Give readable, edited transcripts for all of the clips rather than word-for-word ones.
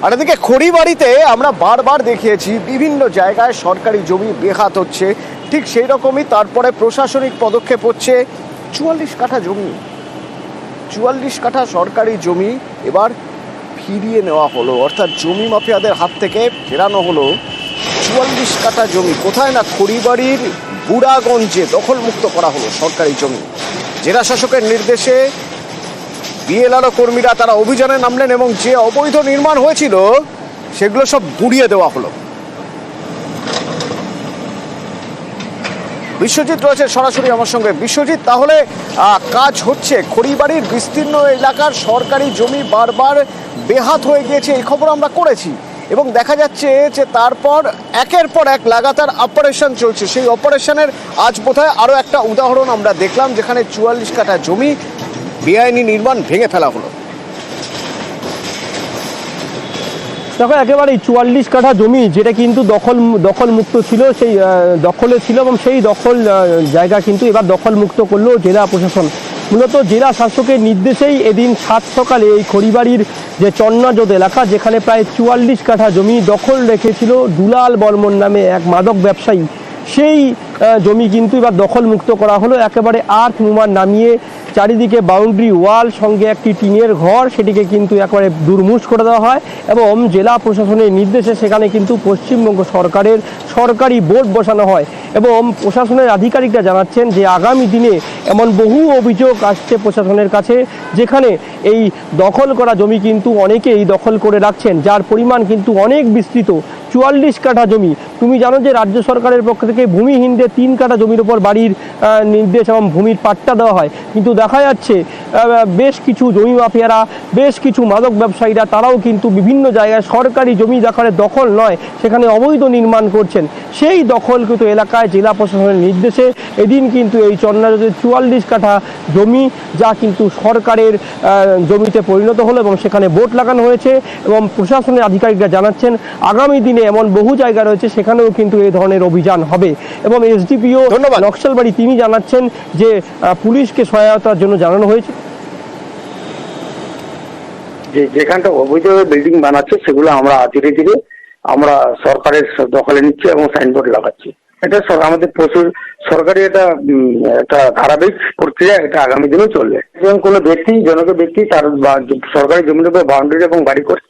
আর এদিকে খড়িবাড়িতে আমরা বারবার দেখিয়েছি বিভিন্ন জায়গায় সরকারি জমি বেহাত হচ্ছে, ঠিক সেই রকমই তারপরে প্রশাসনিক পদক্ষেপ হচ্ছে। 44 কাঠা জমি, 44 কাঠা সরকারি জমি এবার ফিরিয়ে নেওয়া হলো, অর্থাৎ জমি মাফিয়াদের হাত থেকে ফেরানো হলো 44 কাঠা জমি। কোথায় না খড়িবাড়ির বুড়াগঞ্জে দখলমুক্ত করা হলো সরকারি জমি। জেলা শাসকের নির্দেশে বিএলআরও কর্মীরা তারা অভিযানে নামলেন এবং যে অবৈধ নির্মাণ হয়েছিল সেগুলো সব গুঁড়িয়ে দেওয়া হলো। বিশ্বজিৎ রয়েছে সরাসরি আমার সঙ্গে। বিশ্বজিৎ, তাহলে কাজ হচ্ছে, খড়িবাড়ির বিস্তীর্ণ এলাকার সরকারি জমি বারবার বেহাত হয়ে গিয়েছে, এই খবর আমরা করেছি, এবং দেখা যাচ্ছে যে তারপর একের পর এক লাগাতার অপারেশন চলছে। সেই অপারেশনের আজ বোধহয় আরও একটা উদাহরণ আমরা দেখলাম, যেখানে 44 কাঠা জমি বেআইনি নির্মাণ ভেঙে ফেলা হলো। দেখো, একেবারেই 44 কাঠা জমি যেটা কিন্তু দখলমুক্ত ছিল, সেই দখলে ছিল, এবং সেই দখল জায়গা কিন্তু এবার দখলমুক্ত করলো জেলা প্রশাসন। মূলত জেলা শাসকের নির্দেশেই এদিন 7 সকালে এই খড়িবাড়ির যে চন্নাজোদ এলাকা, যেখানে প্রায় 44 কাঠা জমি দখল রেখেছিল দুলাল বর্মন নামে এক মাদক ব্যবসায়ী, সেই জমি কিন্তু এবার দখলমুক্ত করা হলো। একেবারে আর্থ মুমার নামিয়ে চারিদিকে বাউন্ডারি ওয়াল সঙ্গে একটি টিনের ঘর, সেটিকে কিন্তু একেবারে দুর্মুষ করে দেওয়া হয়, এবং জেলা প্রশাসনের নির্দেশে সেখানে কিন্তু পশ্চিমবঙ্গ সরকারের সরকারি বোর্ড বসানো হয়। এবং প্রশাসনের আধিকারিকরা জানাচ্ছেন যে আগামী দিনে এমন বহু অভিযোগ আসছে প্রশাসনের কাছে, যেখানে এই দখল করা জমি কিন্তু অনেকেই দখল করে রাখছেন, যার পরিমাণ কিন্তু অনেক বিস্তৃত। 44 কাঠা জমি, তুমি জানো যে রাজ্য সরকারের পক্ষ থেকে ভূমিহীনদের 3 কাঠা জমির উপর বাড়ির নির্দেশ এবং ভূমির পাট্টা দেওয়া হয়, কিন্তু দেখা যাচ্ছে বেশ কিছু জমি মাফিয়ারা, বেশ কিছু মাদক ব্যবসায়ীরা, তারাও কিন্তু বিভিন্ন জায়গায় সরকারি জমি দেখারে দখল নয়, সেখানে অবৈধ নির্মাণ করছেন। সেই দখলকৃত এলাকায় জেলা প্রশাসনের নির্দেশে এদিন কিন্তু এই চন্নাজোদের 44 কাঠা জমি, যা কিন্তু সরকারের জমিতে পরিণত হলো, এবং সেখানে বোর্ড লাগানো হয়েছে। এবং প্রশাসনের আধিকারিকরা জানাচ্ছেন আগামী দিনে এমন বহু জায়গা রয়েছে, সেখানেও কিন্তু এই ধরনের অভিযান হবে। এবং এসডিপিও নকশালবাড়ি তিনি জানাচ্ছেন যে পুলিশকে সহায়তার জন্য জানানো হয়েছে। যেখানটা অবৈধ বিল্ডিং বানাচ্ছে সেগুলো আমরা ধীরে ধীরে আমরা সরকারের দখলে নিচ্ছি এবং সাইনবোর্ড লাগাচ্ছি। এটা আমাদের প্রচুর সরকারি একটা ধারাবাহিক প্রক্রিয়া, এটা আগামী দিনেও চলবে। এবং কোনো জনক ব্যক্তি তার সরকারি জমির উপর বাউন্ডারি এবং বাড়ি করে,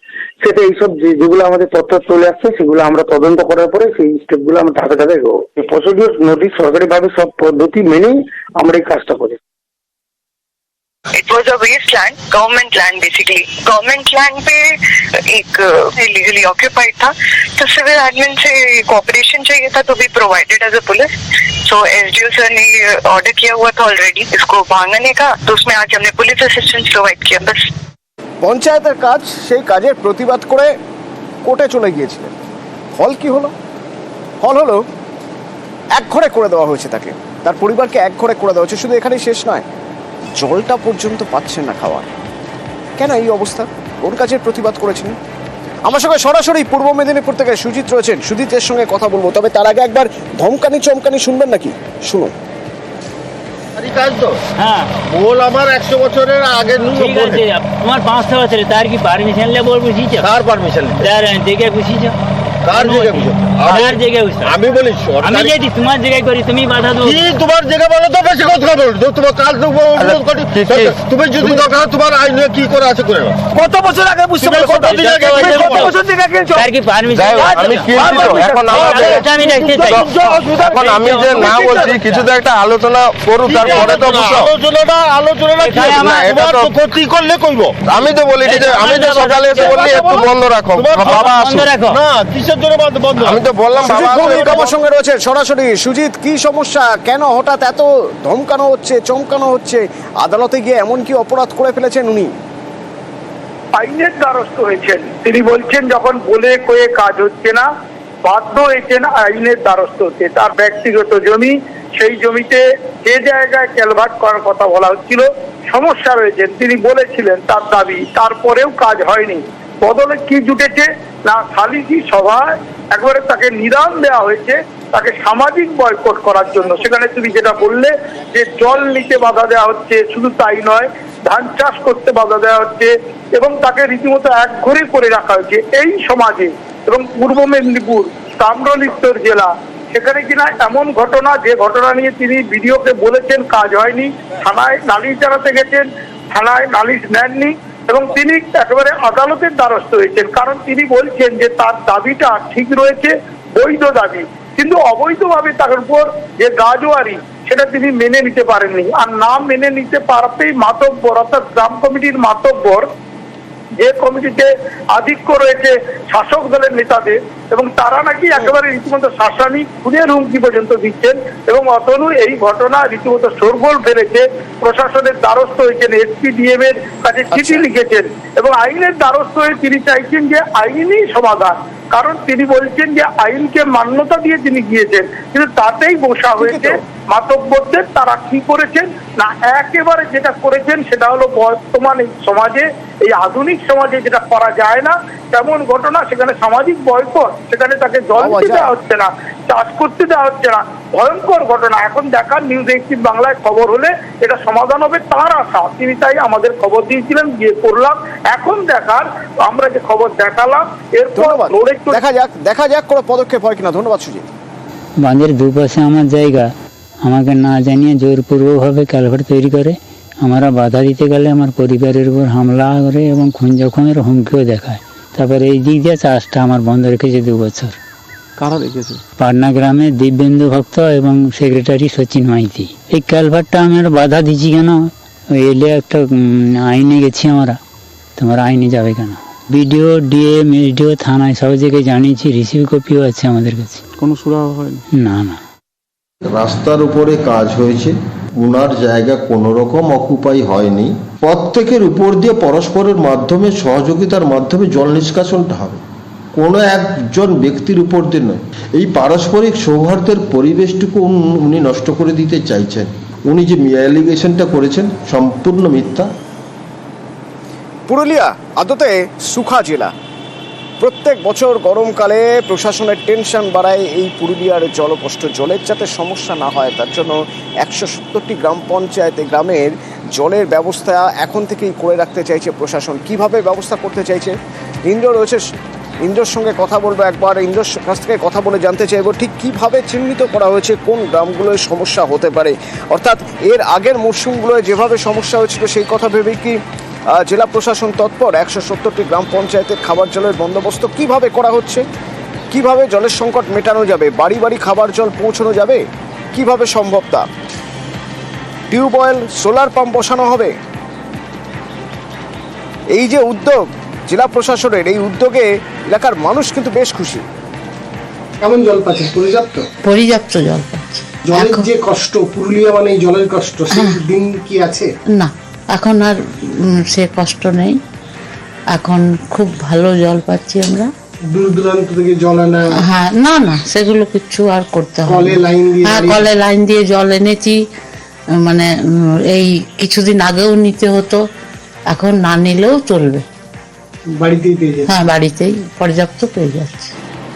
সেটা এইসব যেগুলো আমাদের তথ্য চলে আসছে সেগুলো আমরা তদন্ত করার পরে সেই স্টেপগুলো আমরা ধাপে ধাপে এগোবো। প্রসিডিউর নোটিশ সরকারিভাবে সব পদ্ধতি মেনেই আমরা এই কাজটা করি। It was a wasteland, government land basically. Government land पे एक illegally occupied था, तो सिविल एडमिन से कोऑपरेशन चाहिए था, तो भी provided as a police. So SDO sir ने ऑर्डर किया हुआ था ऑलरेडी इसको भांगने का, तो उसमें आज हमने पुलिस असिस्टेंस प्रोवाइड किया बस। পঞ্চায়েতের কাজ, সেই কাজের প্রতিবাদ করে কোর্টে চলে গিয়েছিলেন। ফল কি হলো? ফল হলো একঘরে করে দেওয়া হয়েছে তাকে, তার পরিবারকে একঘরে করে দেওয়া হয়েছে। শুধু এখানেই শেষ নয়, জলটা পর্যন্ত পাচ্ছেন না খাওয়ার। কেন এই অবস্থা? ওর কাজের প্রতিবাদ করেছিলেন। আমার সঙ্গে সরাসরি পূর্ব মেদিনীপুর থেকে সুজিত রয়েছেন, সুজিতের সঙ্গে কথা বলবো। তবে তার আগে একবার ধমকানি চমকানি শুনবেন নাকি? শুনুন। কাজ তো হ্যাঁ বল আমার 100 বছরের আগে ঠিক আছে, তোমার 500 বছরে তার কি পারমিশন লে বল বুঝিছ? কার পারমিশন তার দেখে বুঝিছ? কার জায়গা বুঝো? আমার জায়গা বুঝছ? আমি বলি আমি যদি তোমার জায়গায় করি তুমি বাধা দাও। কি তোমার জায়গা বলো তো, বেশি কথা বল। তো তোমার কাজ তো তুমি যদি দরকার তোমার আইনে কি করে আছে করে কত বছর আগে বুঝতে পারছো? কত বছর থেকে কিনছো? তার কি পারমিশন? আমি কি এখন আমি যে না বলছি কিছু তো একটা আলোচনা করুক, তারপরে তো আলোচনাটা কি আমার তো ক্ষতি করলে কইব। আমি তো বলি যে আমি তো সকালে এসে বললি একটু বন্ধ রাখো, বাবা আসুন। না কিসের জন্য বন্ধ? আমি তো বললাম বাবা আমার সঙ্গে রয়েছে সরাসরি। সুজিত, কি সমস্যা? কেন হঠাৎ এত ধমকানো হচ্ছে, চমকানো হচ্ছে? আদালতে গিয়ে এমন কি অপরাধ করে ফেলেছেন উনি? আইনের দ্বারস্থ হয়েছেন। তিনি বলছেন যখন বলে কয়ে কাজ হচ্ছে না, বাধ্য হয়েছেন আইনের দ্বারস্থ হতে। তার ব্যক্তিগত জমি, সেই জমিতে যে জায়গায় ক্যালভার্ট করার কথা বলা হচ্ছিল, সমস্যা রয়েছেন তিনি বলেছিলেন, তার দাবি। তারপরেও কাজ হয়নি। বদলে কি জুটেছে না, সালিসি সভায় একবারে তাকে নিদান দেওয়া হয়েছে, তাকে সামাজিক বয়কট করার জন্য। সেখানে তুমি যেটা বললে যে জল নিতে বাধা দেওয়া হচ্ছে, শুধু তাই নয়, ধান চাষ করতে বাধা দেওয়া হচ্ছে এবং তাকে রীতিমতো একঘরে করে রাখা হয়েছে এই সমাজে। এবং পূর্ব মেদিনীপুর তাম্রলিপ্তর জেলা, সেখানে কিনা এমন ঘটনা, যে ঘটনা নিয়ে তিনি ভিডিওকে বলেছেন কাজ হয়নি, থানায় নালিশ জানাতে গেছেন, থানায় নালিশ নেননি এবং তিনি একেবারে আদালতের দ্বারস্থ হয়েছেন। কারণ তিনি বলছেন যে তার দাবিটা ঠিক রয়েছে, বৈধ দাবি, কিন্তু অবৈধভাবে তার উপর যে গাজোয়ারি সেটা তিনি মেনে নিতে পারেননি। আর না মেনে নিতে পারতেই মাতব্বর অর্থাৎ গ্রাম কমিটির মাতব্বর, যে কমিটিতে আধিক্য রয়েছে শাসক দলের নেতাদের, এবং তারা নাকি একেবারে রীতিমতো শাসানি খুনের হুমকি পর্যন্ত দিচ্ছেন। এবং অতনু এই ঘটনা রীতিমতো শোরগোল ফেলেছে, প্রশাসনের দ্বারস্থ হয়েছেন, এসপিডিএম এর কাছে চিঠি লিখেছেন এবং আইনের দ্বারস্থ হয়ে তিনি চাইছেন যে আইনই সমাধান। কারণ তিনি বলছেন যে আইনকে মান্যতা দিয়ে তিনি গিয়েছেন, কিন্তু তাতেই বসা হয়েছে মাতব্বরদের। তারা কি করেছেন না, একেবারে যেটা করেছেন সেটা হলো বর্তমান এই সমাজে, এই আধুনিক সমাজে যেটা করা যায় না তেমন ঘটনা, সেখানে সামাজিক বয়কট, সেখানে তাকে জল দিতে দেওয়া হচ্ছে না, চাষ করতে দেওয়া হচ্ছে না, ভয়ঙ্কর ঘটনা। এখন দেখার নিউজ 18 বাংলায় খবর হলে এটা সমাধান হবে তার আশা, তিনি তাই আমাদের খবর দিয়েছিলেন, গিয়ে করলাম। এখন দেখার আমরা যে খবর দেখালাম এরপর দেখা যাক কোনো পদক্ষেপ হয় কিনা। ধন্যবাদ সুজিত। বাঁধের দুপাশে আমার জায়গা, আমাকে না জানিয়ে জোরপূর্বকভাবে ক্যালভার্ট তৈরি করে, আমরা বাধা দিতে গেলে আমার পরিবারের উপর হামলা করে এবং খুন জখমের হুমকিও দেখায়। তারপরে এই দিক দিয়ে চাষটা আমার বন্ধ রেখেছে 2 বছর। কারা রেখেছে? পাটনা গ্রামে দিব্যেন্দু ভক্ত এবং সেক্রেটারি সচিন মাইতি। এই ক্যালভার্টটা আমি আর বাধা দিচ্ছি কেন, এলে একটা আইনে গেছি আমরা, তোমার আইনে যাবে কেন? বিডিও, ডিএম, এসডিও, থানায় সব জায়গায় জানিয়েছি, রিসিভ কপিও আছে আমাদের কাছে। কোনো সুরাহা হয়নি? না না, রাস্তার উপরে কাজ হয়েছে, ওনার জায়গা কোনো রকম অকুপাই হয়নি। প্রত্যেকের উপর দিয়ে পরস্পরের মাধ্যমে, সহযোগিতার মাধ্যমে জল নিষ্কাশনটা হবে, কোনো একজন ব্যক্তির উপর দিয়ে নয়। এই পারস্পরিক সৌহার্দ্যের পরিবেশটুকু উনি নষ্ট করে দিতে চাইছেন। উনি যে অ্যালিগেশনটা করেছেন সম্পূর্ণ মিথ্যা। পুরুলিয়া আদতে সুখা জেলা, প্রত্যেক বছর গরমকালে প্রশাসনের টেনশন বাড়ায় এই পুরুলিয়ার জলকষ্ট। জলের যাতে সমস্যা না হয় তার জন্য 170টি গ্রাম পঞ্চায়েতে গ্রামের জলের ব্যবস্থা এখন থেকেই করে রাখতে চাইছে প্রশাসন। কিভাবে ব্যবস্থা করতে চাইছে, ইন্দ্র রয়েছে, ইন্দ্রর সঙ্গে কথা বলবো একবার, ইন্দ্রর কাছ থেকে কথা বলে জানতে চাইবো ঠিক কিভাবে চিহ্নিত করা হয়েছে কোন গ্রামগুলোয় সমস্যা হতে পারে। অর্থাৎ এর আগের মরশুমগুলোয় যেভাবে সমস্যা হয়েছিল সেই কথা ভেবেই কি জেলা প্রশাসন তৎপর? 170টি গ্রাম পঞ্চায়েতের খাবার জলের বন্দোবস্ত কিভাবে করা হচ্ছে, কিভাবে জলের সংকট মেটানো যাবে, বাড়ি বাড়ি খাবার জল পৌঁছানো যাবে, কিভাবে সম্ভব তা? টিউবওয়েল, সোলার পাম্প বসানো হবে। এই যে উদ্যোগ জেলা প্রশাসনের, এই উদ্যোগে এলাকার মানুষ কিন্তু বেশ খুশি। কেমন জল পাচ্ছে? পর্যাপ্ত পর্যাপ্ত জল পাচ্ছে। জলের যে কষ্ট, পুরুলিয়া মানে জলের কষ্ট, সেই দিন কি আছে? না, এখন আর সে কষ্ট নেই, এখন খুব ভালো জল পাচ্ছি আমরা। দূর দূরান্ত থেকে জল আনা? হ্যাঁ, না না, সেগুলো কিছু আর করতে হবে। কলে লাইন দিয়ে? হ্যাঁ, কলে লাইন দিয়ে জল এনেছি, মানে এই কিছুদিন আগেও নিতে হতো, এখন না নিলেও চলবে। বাড়িতেই পেয়ে যাচ্ছে? হ্যাঁ, বাড়িতেই পর্যাপ্ত পেয়ে যাচ্ছে।